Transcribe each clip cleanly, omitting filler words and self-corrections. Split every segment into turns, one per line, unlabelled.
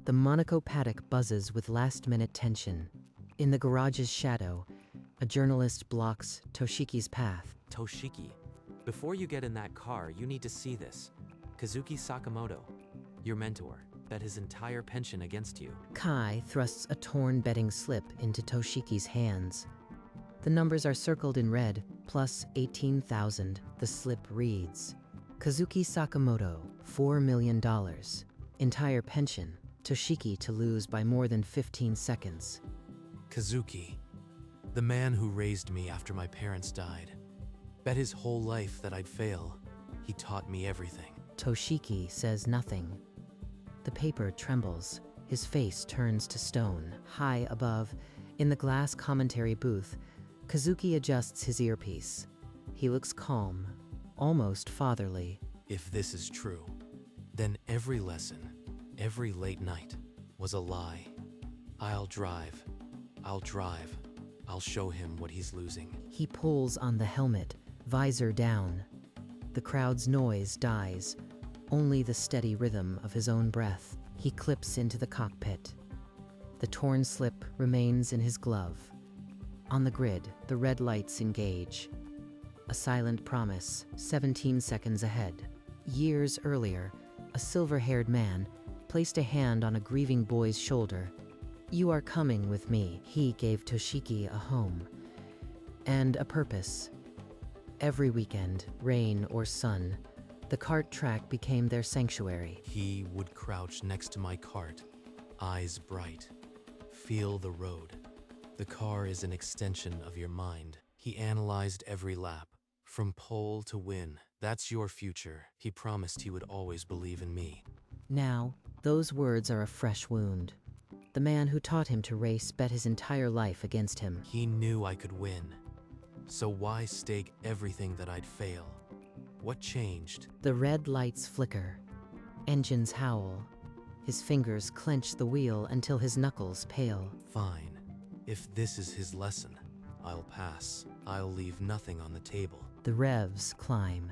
The Monaco paddock buzzes with last-minute tension. In the garage's shadow, a journalist blocks Toshiki's path.
Toshiki, before you get in that car, you need to see this. Kazuki Sakamoto, your mentor, bet his entire pension against you.
Kai thrusts a torn betting slip into Toshiki's hands. The numbers are circled in red, plus 18,000. The slip reads, Kazuki Sakamoto, $4 million. Entire pension, Toshiki to lose by more than 15 seconds.
Kazuki, the man who raised me after my parents died, bet his whole life that I'd fail. He taught me everything.
Toshiki says nothing. The paper trembles. His face turns to stone. High above, in the glass commentary booth, Kazuki adjusts his earpiece. He looks calm, almost fatherly.
If this is true, then every lesson, every late night, was a lie. I'll drive. I'll show him what he's losing.
He pulls on the helmet, visor down. The crowd's noise dies, only the steady rhythm of his own breath. He clips into the cockpit. The torn slip remains in his glove. On the grid, the red lights engage. A silent promise, 17 seconds ahead. Years earlier, a silver-haired man placed a hand on a grieving boy's shoulder. You are coming with me. He gave Toshiki a home and a purpose. Every weekend, rain or sun, the cart track became their sanctuary.
He would crouch next to my cart, eyes bright. Feel the road. The car is an extension of your mind. He analyzed every lap, from pole to win. That's your future. He promised he would always believe in me.
Now, those words are a fresh wound. The man who taught him to race bet his entire life against him.
He knew I could win. So why stake everything that I'd fail? What changed?
The red lights flicker. Engines howl. His fingers clench the wheel until his knuckles pale.
Fine. If this is his lesson, I'll pass. I'll leave nothing on the table.
The revs climb.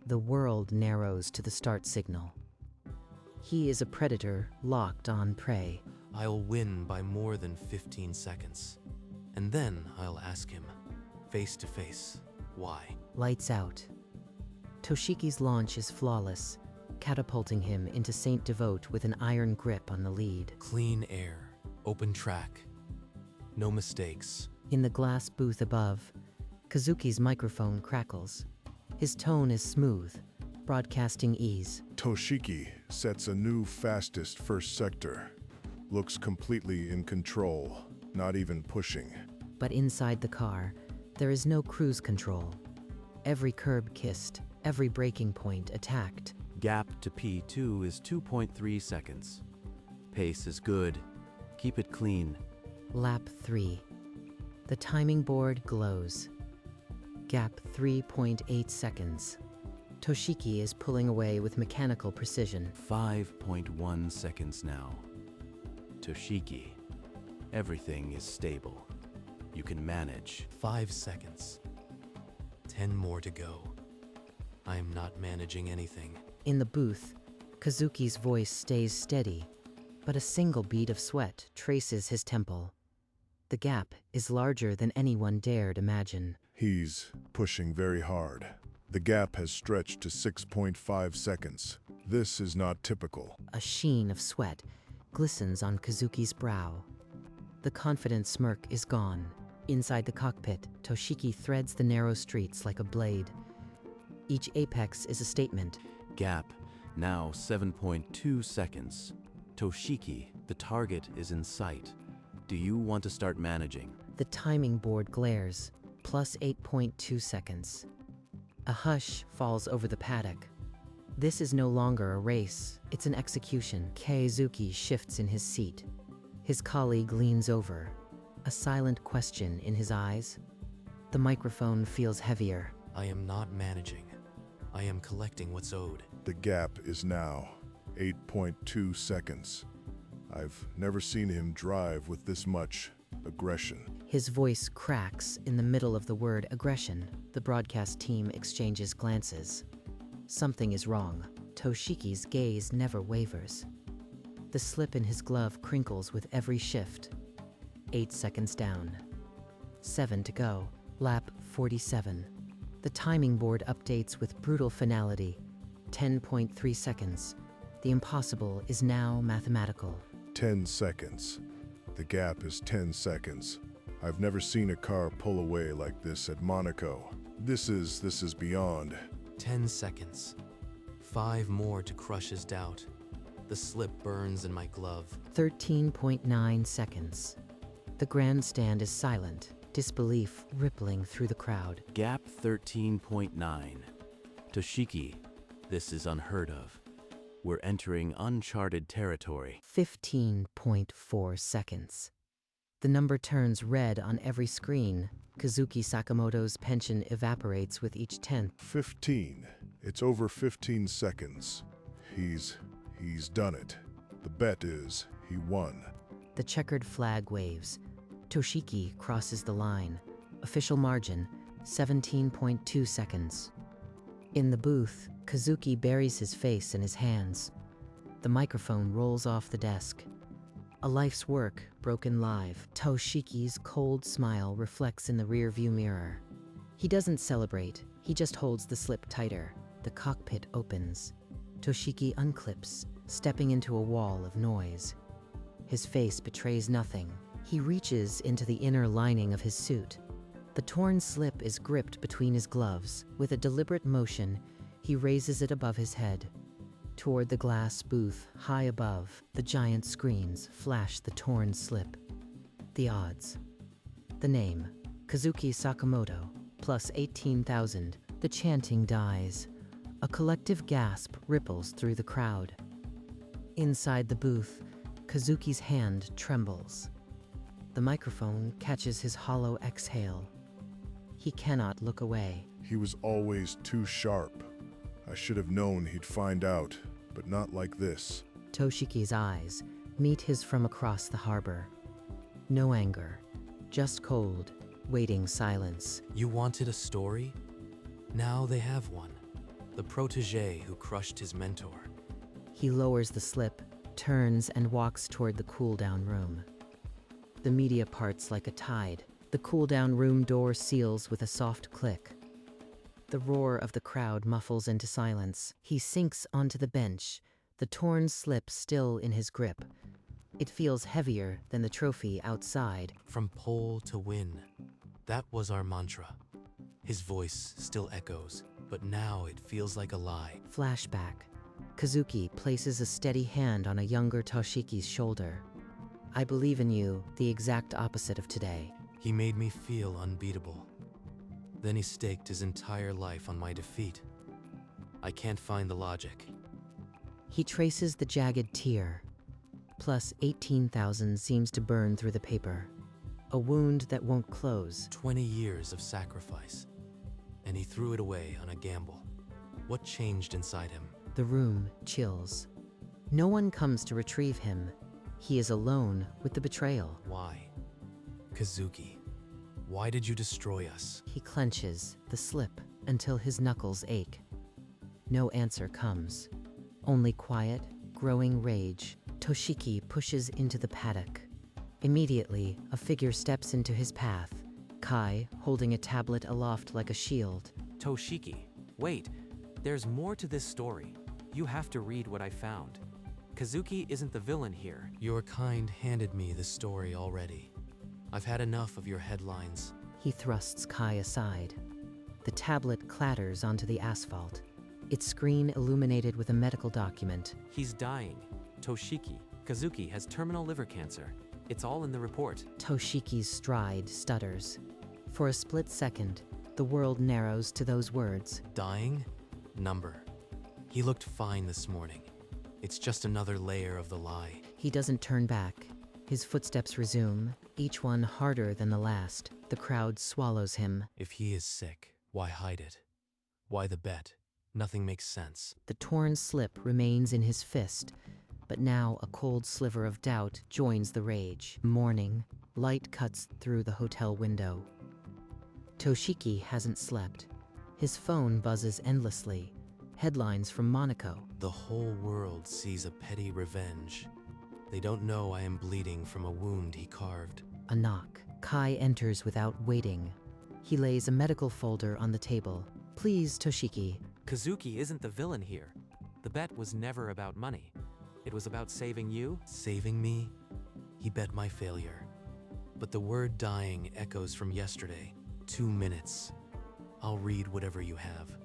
The world narrows to the start signal. He is a predator locked on prey.
I'll win by more than 15 seconds. And then I'll ask him, face to face, why?
Lights out. Toshiki's launch is flawless, catapulting him into Saint Devote with an iron grip on the lead.
Clean air, open track, no mistakes.
In the glass booth above, Kazuki's microphone crackles. His tone is smooth, broadcasting ease.
Toshiki sets a new fastest first sector. Looks completely in control, not even pushing.
But inside the car, there is no cruise control. Every curb kissed, every braking point attacked.
Gap to P2 is 2.3 seconds. Pace is good. Keep it clean.
Lap 3. The timing board glows. Gap 3.8 seconds. Toshiki is pulling away with mechanical precision.
5.1 seconds now. Toshiki, everything is stable. You can manage.
5 seconds. 10 more to go. I am not managing anything.
In the booth, Kazuki's voice stays steady, but a single bead of sweat traces his temple. The gap is larger than anyone dared imagine.
He's pushing very hard. The gap has stretched to 6.5 seconds. This is not typical.
A sheen of sweat glistens on Kazuki's brow. The confident smirk is gone. Inside the cockpit, Toshiki threads the narrow streets like a blade. Each apex is a statement.
Gap, now 7.2 seconds. Toshiki, the target is in sight. Do you want to start managing?
The timing board glares, plus 8.2 seconds. A hush falls over the paddock. This is no longer a race, it's an execution. Kazuki shifts in his seat. His colleague leans over, a silent question in his eyes. The microphone feels heavier.
I am not managing. I am collecting what's owed.
The gap is now 8.2 seconds. I've never seen him drive with this much aggression.
His voice cracks in the middle of the word aggression. The broadcast team exchanges glances. Something is wrong. Toshiki's gaze never wavers. The slip in his glove crinkles with every shift. 8 seconds down. 7 to go. Lap 47. The timing board updates with brutal finality. 10.3 seconds. The impossible is now mathematical.
10 seconds. The gap is 10 seconds. I've never seen a car pull away like this at Monaco. This is beyond.
10 seconds. 5 more to crush his doubt. The slip burns in my glove.
13.9 seconds. The grandstand is silent, disbelief rippling through the crowd.
Gap 13.9. Toshiki, this is unheard of. We're entering uncharted territory.
15.4 seconds. The number turns red on every screen. Kazuki Sakamoto's pension evaporates with each tenth.
15. It's over 15 seconds. He's done it. The bet is he won.
The checkered flag waves. Toshiki crosses the line. Official margin, 17.2 seconds. In the booth, Kazuki buries his face in his hands. The microphone rolls off the desk. A life's work broken live. Toshiki's cold smile reflects in the rearview mirror. He doesn't celebrate, he just holds the slip tighter. The cockpit opens. Toshiki unclips, stepping into a wall of noise. His face betrays nothing. He reaches into the inner lining of his suit. The torn slip is gripped between his gloves. With a deliberate motion, he raises it above his head. Toward the glass booth, high above, the giant screens flash the torn slip. The odds. The name, Kazuki Sakamoto, plus 18,000. The chanting dies. A collective gasp ripples through the crowd. Inside the booth, Kazuki's hand trembles. The microphone catches his hollow exhale. He cannot look away.
He was always too sharp. I should have known he'd find out, but not like this.
Toshiki's eyes meet his from across the harbor. No anger, just cold, waiting silence.
You wanted a story? Now they have one. The protege who crushed his mentor.
He lowers the slip, turns and walks toward the cool-down room. The media parts like a tide. The cool-down room door seals with a soft click. The roar of the crowd muffles into silence. He sinks onto the bench, the torn slip still in his grip. It feels heavier than the trophy outside.
From pole to win. That was our mantra. His voice still echoes, but now it feels like a lie.
Flashback. Kazuki places a steady hand on a younger Toshiki's shoulder. I believe in you, the exact opposite of today.
He made me feel unbeatable. Then he staked his entire life on my defeat. I can't find the logic.
He traces the jagged tear. Plus 18,000 seems to burn through the paper. A wound that won't close.
20 years of sacrifice. And he threw it away on a gamble. What changed inside him?
The room chills. No one comes to retrieve him. He is alone with the betrayal.
Why? Kazuki, why did you destroy us?
He clenches the slip until his knuckles ache. No answer comes. Only quiet, growing rage. Toshiki pushes into the paddock. Immediately, a figure steps into his path. Kai, holding a tablet aloft like a shield.
Toshiki, wait. There's more to this story. You have to read what I found. Kazuki isn't the villain here.
Your kind handed me the story already. I've had enough of your headlines.
He thrusts Kai aside. The tablet clatters onto the asphalt, its screen illuminated with a medical document.
He's dying. Toshiki. Kazuki has terminal liver cancer. It's all in the report.
Toshiki's stride stutters. For a split second, the world narrows to those words.
Dying? Number. He looked fine this morning. It's just another layer of the lie.
He doesn't turn back. His footsteps resume, each one harder than the last. The crowd swallows him.
If he is sick, why hide it? Why the bet? Nothing makes sense.
The torn slip remains in his fist, but now a cold sliver of doubt joins the rage. Morning, light cuts through the hotel window. Toshiki hasn't slept. His phone buzzes endlessly. Headlines from Monaco.
The whole world sees a petty revenge. They don't know I am bleeding from a wound he carved.
A knock. Kai enters without waiting. He lays a medical folder on the table. Please, Toshiki.
Kazuki isn't the villain here. The bet was never about money. It was about saving you.
Saving me? He bet my failure. But the word dying echoes from yesterday. 2 minutes. I'll read whatever you have.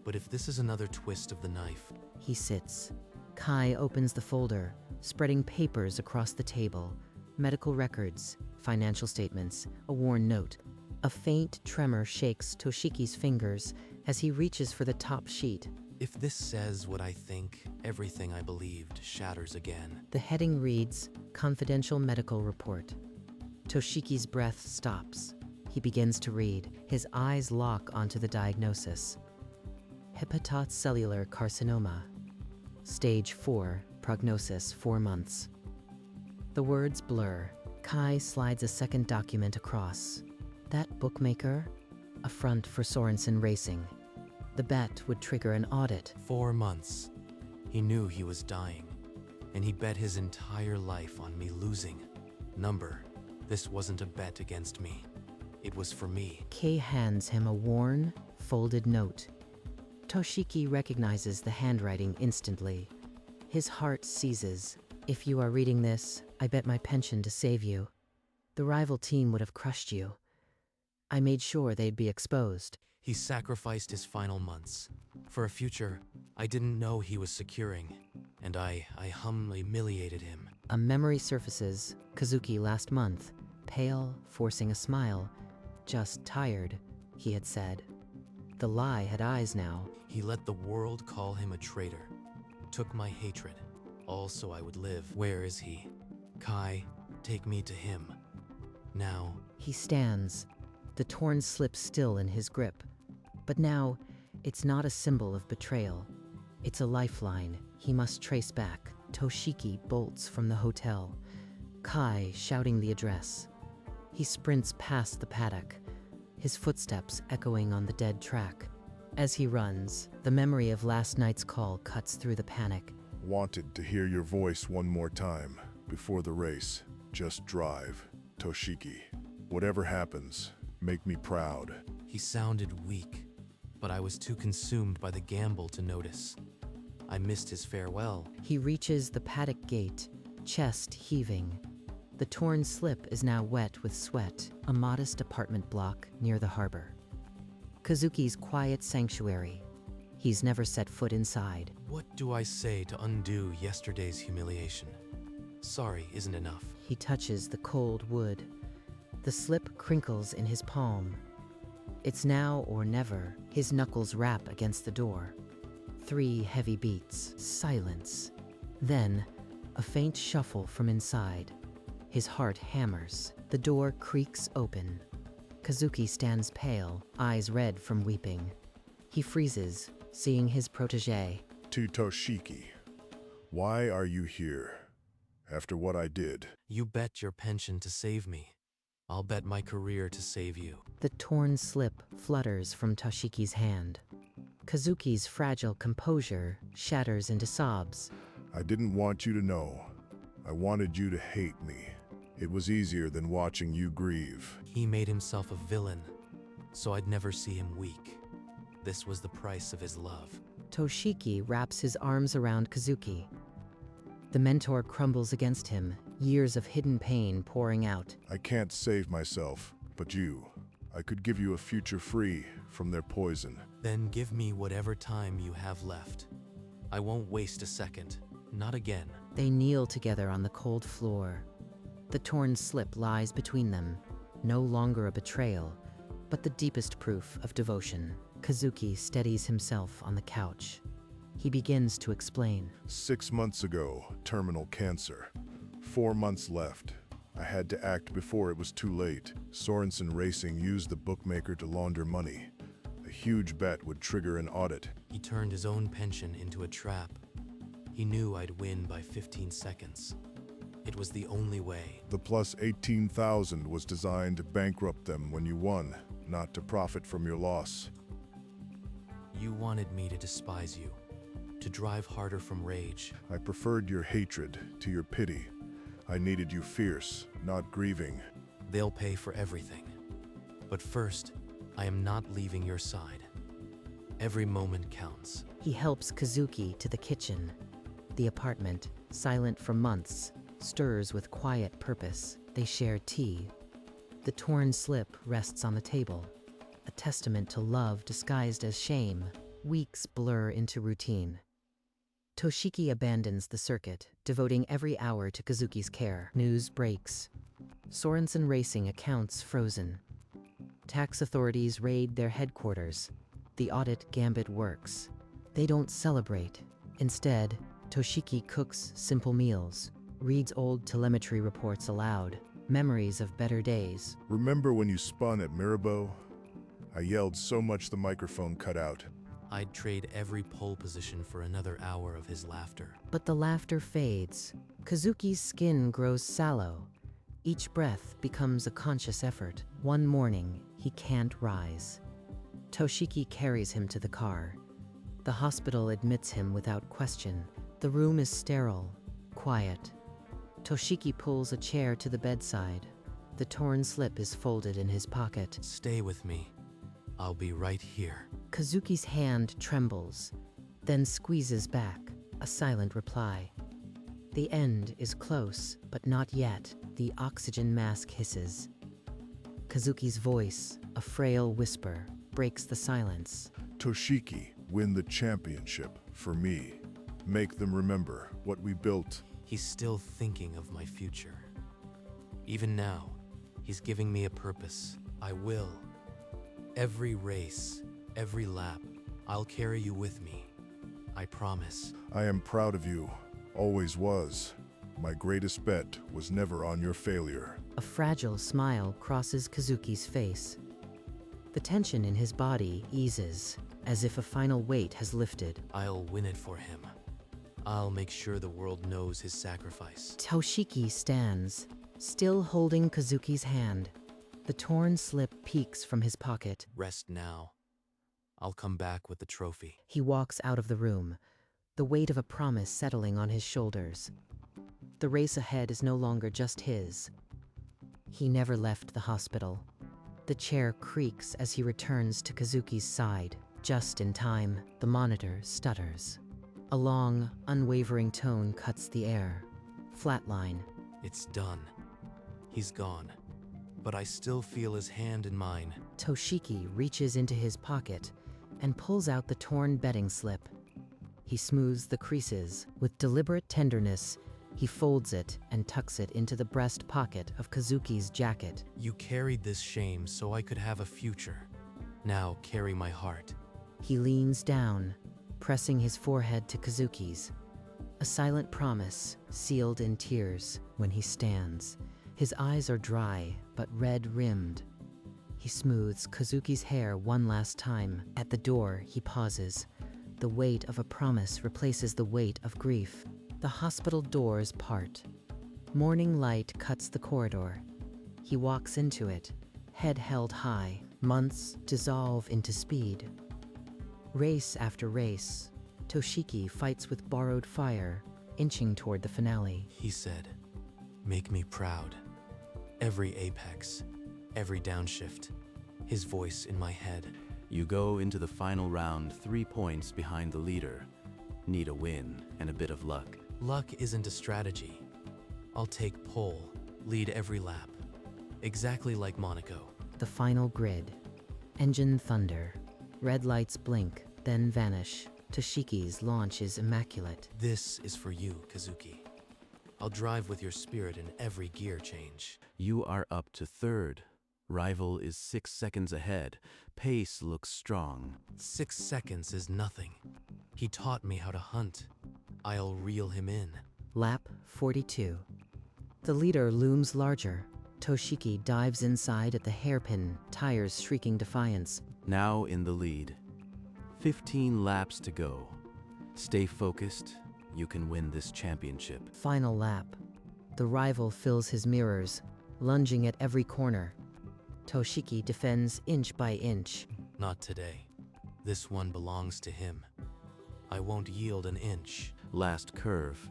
But if this is another twist of the knife...
He sits. Kai opens the folder, spreading papers across the table. Medical records, financial statements, a worn note. A faint tremor shakes Toshiki's fingers as he reaches for the top sheet.
If this says what I think, everything I believed shatters again.
The heading reads, Confidential Medical Report. Toshiki's breath stops. He begins to read. His eyes lock onto the diagnosis. Hepatocellular carcinoma. Stage 4, prognosis 4 months. The words blur. Kai slides a second document across. That bookmaker? A front for Sorensen Racing. The bet would trigger an audit.
4 months. He knew he was dying, and he bet his entire life on me losing. Number, this wasn't a bet against me. It was for me.
Kei hands him a worn, folded note. Toshiki recognizes the handwriting instantly. His heart seizes. If you are reading this, I bet my pension to save you. The rival team would have crushed you. I made sure they'd be exposed.
He sacrificed his final months for a future I didn't know he was securing, and I humiliated him.
A memory surfaces. Kazuki last month, pale, forcing a smile. Just tired, he had said. The lie had eyes now.
He let the world call him a traitor, took my hatred, all so I would live. Where is he? Kai, take me to him. Now.
He stands, the torn slip still in his grip. But now, it's not a symbol of betrayal. It's a lifeline he must trace back. Toshiki bolts from the hotel, Kai shouting the address. He sprints past the paddock, his footsteps echoing on the dead track. As he runs, the memory of last night's call cuts through the panic.
Wanted to hear your voice one more time before the race. Just drive, Toshiki. Whatever happens, make me proud.
He sounded weak, but I was too consumed by the gamble to notice. I missed his farewell.
He reaches the paddock gate, chest heaving. The torn slip is now wet with sweat, a modest apartment block near the harbor. Kazuki's quiet sanctuary. He's never set foot inside.
What do I say to undo yesterday's humiliation? Sorry isn't enough.
He touches the cold wood. The slip crinkles in his palm. It's now or never. His knuckles rap against the door. 3 heavy beats. Silence. Then, a faint shuffle from inside. His heart hammers. The door creaks open. Kazuki stands pale, eyes red from weeping. He freezes, seeing his protege.
To Toshiki, why are you here? After what I did.
You bet your pension to save me. I'll bet my career to save you.
The torn slip flutters from Toshiki's hand. Kazuki's fragile composure shatters into sobs.
I didn't want you to know. I wanted you to hate me. It was easier than watching you grieve.
He made himself a villain, so I'd never see him weak. This was the price of his love.
Toshiki wraps his arms around Kazuki. The mentor crumbles against him, years of hidden pain pouring out.
I can't save myself, but you. I could give you a future free from their poison.
Then give me whatever time you have left. I won't waste a second. Not again.
They kneel together on the cold floor. The torn slip lies between them, no longer a betrayal, but the deepest proof of devotion. Kazuki steadies himself on the couch. He begins to explain.
6 months ago, terminal cancer. 4 months left. I had to act before it was too late. Sorensen Racing used the bookmaker to launder money. A huge bet would trigger an audit.
He turned his own pension into a trap. He knew I'd win by 15 seconds. It was the only way.
The plus 18,000 was designed to bankrupt them when you won, not to profit from your loss.
You wanted me to despise you, to drive harder from rage.
I preferred your hatred to your pity. I needed you fierce, not grieving.
They'll pay for everything. But first, I am not leaving your side. Every moment counts.
He helps Kazuki to the kitchen. The apartment, silent for months, stirs with quiet purpose. They share tea. The torn slip rests on the table, a testament to love disguised as shame. Weeks blur into routine. Toshiki abandons the circuit, devoting every hour to Kazuki's care. News breaks. Sorensen Racing accounts frozen. Tax authorities raid their headquarters. The audit gambit works. They don't celebrate. Instead, Toshiki cooks simple meals, reads old telemetry reports aloud, memories of better days.
Remember when you spun at Mirabeau? I yelled so much the microphone cut out.
I'd trade every pole position for another hour of his laughter.
But the laughter fades. Kazuki's skin grows sallow. Each breath becomes a conscious effort. One morning, he can't rise. Toshiki carries him to the car. The hospital admits him without question. The room is sterile, quiet. Toshiki pulls a chair to the bedside. The torn slip is folded in his pocket.
Stay with me. I'll be right here.
Kazuki's hand trembles, then squeezes back, a silent reply. The end is close, but not yet. The oxygen mask hisses. Kazuki's voice, a frail whisper, breaks the silence.
Toshiki, win the championship for me. Make them remember what we built.
He's still thinking of my future. Even now, he's giving me a purpose. I will. Every race, every lap, I'll carry you with me. I promise.
I am proud of you. Always was. My greatest bet was never on your failure.
A fragile smile crosses Kazuki's face. The tension in his body eases, as if a final weight has lifted.
I'll win it for him. I'll make sure the world knows his sacrifice.
Toshiki stands, still holding Kazuki's hand. The torn slip peeks from his pocket.
Rest now. I'll come back with the trophy.
He walks out of the room, the weight of a promise settling on his shoulders. The race ahead is no longer just his. He never left the hospital. The chair creaks as he returns to Kazuki's side. Just in time, the monitor stutters. A long, unwavering tone cuts the air. Flatline.
It's done. He's gone. But I still feel his hand in mine.
Toshiki reaches into his pocket and pulls out the torn betting slip. He smooths the creases. With deliberate tenderness, he folds it and tucks it into the breast pocket of Kazuki's jacket.
You carried this shame so I could have a future. Now carry my heart.
He leans down, pressing his forehead to Kazuki's. A silent promise, sealed in tears, when he stands. His eyes are dry, but red-rimmed. He smooths Kazuki's hair one last time. At the door, he pauses. The weight of a promise replaces the weight of grief. The hospital doors part. Morning light cuts the corridor. He walks into it, head held high. Months dissolve into speed. Race after race, Toshiki fights with borrowed fire, inching toward the finale.
He said, "Make me proud." Every apex, every downshift, his voice in my head.
You go into the final round 3 points behind the leader. Need a win and a bit of luck.
Luck isn't a strategy. I'll take pole, lead every lap. Exactly like Monaco.
The final grid. Engine thunder. Red lights blink, then vanish. Toshiki's launch is immaculate.
This is for you, Kazuki. I'll drive with your spirit in every gear change.
You are up to third. Rival is 6 seconds ahead. Pace looks strong.
6 seconds is nothing. He taught me how to hunt. I'll reel him in.
Lap 42. The leader looms larger. Toshiki dives inside at the hairpin, tires shrieking defiance.
Now in the lead. 15 laps to go. Stay focused. You can win this championship.
Final lap. The rival fills his mirrors, lunging at every corner. Toshiki defends inch by inch.
Not today. This one belongs to him. I won't yield an inch.
Last curve.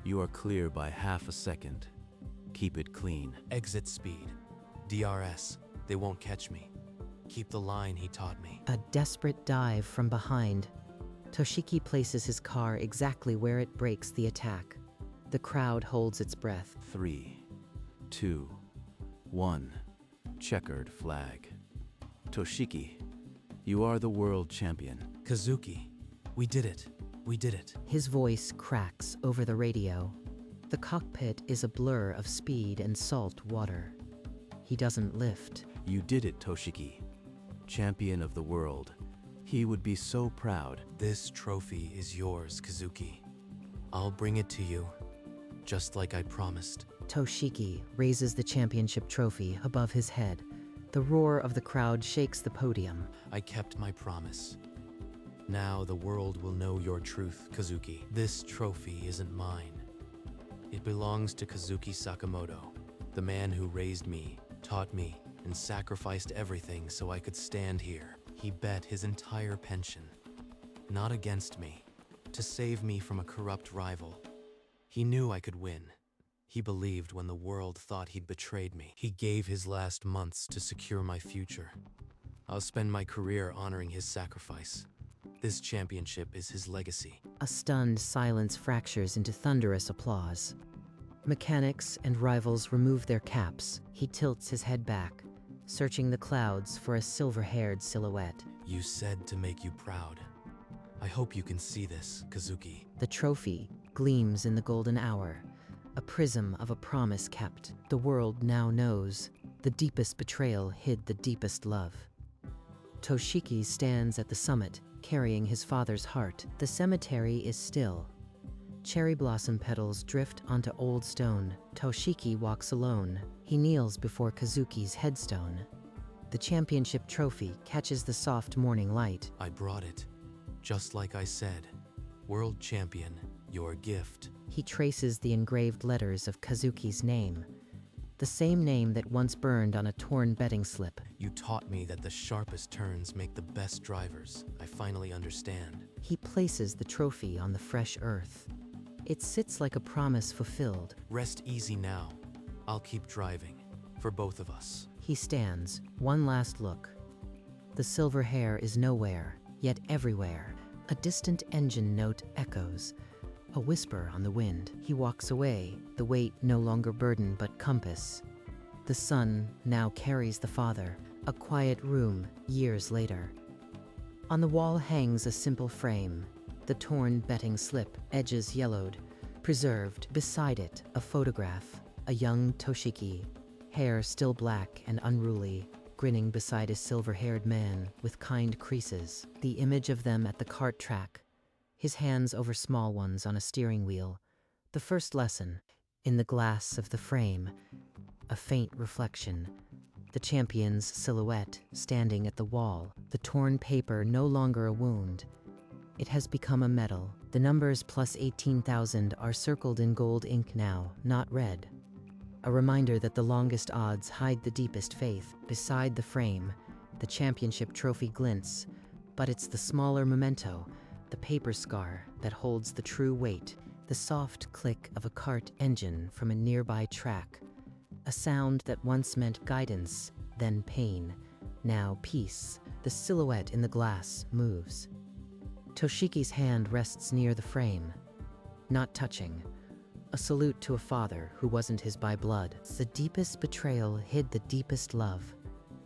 You are clear by half a second. Keep it clean.
Exit speed. DRS. They won't catch me. Keep the line he taught me.
A desperate dive from behind. Toshiki places his car exactly where it breaks the attack. The crowd holds its breath.
3, 2, 1. Checkered flag. Toshiki, you are the world champion.
Kazuki, we did it. We did it.
His voice cracks over the radio. The cockpit is a blur of speed and salt water. He doesn't lift.
You did it, Toshiki. Champion of the world. He would be so proud.
This trophy is yours, Kazuki. I'll bring it to you, just like I promised.
Toshiki raises the championship trophy above his head. The roar of the crowd shakes the podium.
I kept my promise. Now the world will know your truth, Kazuki. This trophy isn't mine. It belongs to Kazuki Sakamoto, the man who raised me, taught me, and sacrificed everything so I could stand here. He bet his entire pension, not against me, to save me from a corrupt rival. He knew I could win. He believed when the world thought he'd betrayed me. He gave his last months to secure my future. I'll spend my career honoring his sacrifice. This championship is his legacy.
A stunned silence fractures into thunderous applause. Mechanics and rivals remove their caps. He tilts his head back, searching the clouds for a silver-haired silhouette.
You said to make you proud. I hope you can see this, Kazuki.
The trophy gleams in the golden hour, a prism of a promise kept. The world now knows the deepest betrayal hid the deepest love. Toshiki stands at the summit, carrying his father's heart. The cemetery is still. Cherry blossom petals drift onto old stone. Toshiki walks alone. He kneels before Kazuki's headstone. The championship trophy catches the soft morning light.
I brought it, just like I said. World champion, your gift.
He traces the engraved letters of Kazuki's name, the same name that once burned on a torn betting slip.
You taught me that the sharpest turns make the best drivers. I finally understand.
He places the trophy on the fresh earth. It sits like a promise fulfilled.
Rest easy now. I'll keep driving, for both of us.
He stands, one last look. The silver hair is nowhere, yet everywhere. A distant engine note echoes, a whisper on the wind. He walks away, the weight no longer burden but compass. The son now carries the father. A quiet room, years later. On the wall hangs a simple frame, the torn betting slip, edges yellowed, preserved. Beside it, a photograph, a young Toshiki, hair still black and unruly, grinning beside a silver-haired man with kind creases. The image of them at the kart track, his hands over small ones on a steering wheel. The first lesson. In the glass of the frame, a faint reflection. The champion's silhouette standing at the wall. The torn paper no longer a wound. It has become a medal. The numbers plus 18,000 are circled in gold ink now, not red. A reminder that the longest odds hide the deepest faith. Beside the frame, the championship trophy glints, but it's the smaller memento, the paper scar, that holds the true weight. The soft click of a kart engine from a nearby track. A sound that once meant guidance, then pain, now peace. The silhouette in the glass moves. Toshiki's hand rests near the frame, not touching. A salute to a father who wasn't his by blood. The deepest betrayal hid the deepest love.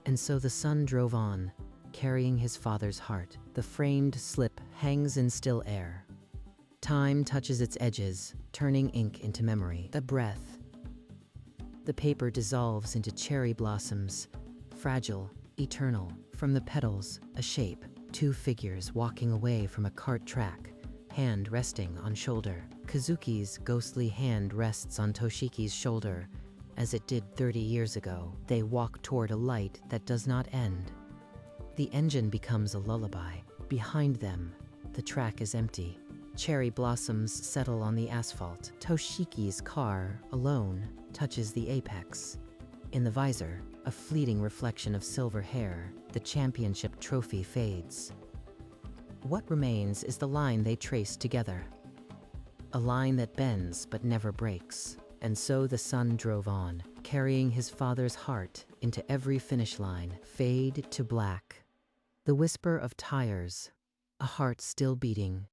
And so the son drove on, carrying his father's heart. The framed slip hangs in still air. Time touches its edges, turning ink into memory. The breath. The paper dissolves into cherry blossoms, fragile, eternal. From the petals, a shape, two figures walking away from a kart track, hand resting on shoulder. Kazuki's ghostly hand rests on Toshiki's shoulder, as it did 30 years ago. They walk toward a light that does not end. The engine becomes a lullaby. Behind them, the track is empty. Cherry blossoms settle on the asphalt. Toshiki's car, alone, touches the apex. In the visor, a fleeting reflection of silver hair. The championship trophy fades. What remains is the line they traced together. A line that bends but never breaks. And so the son drove on, carrying his father's heart into every finish line. Fade to black. The whisper of tires, a heart still beating,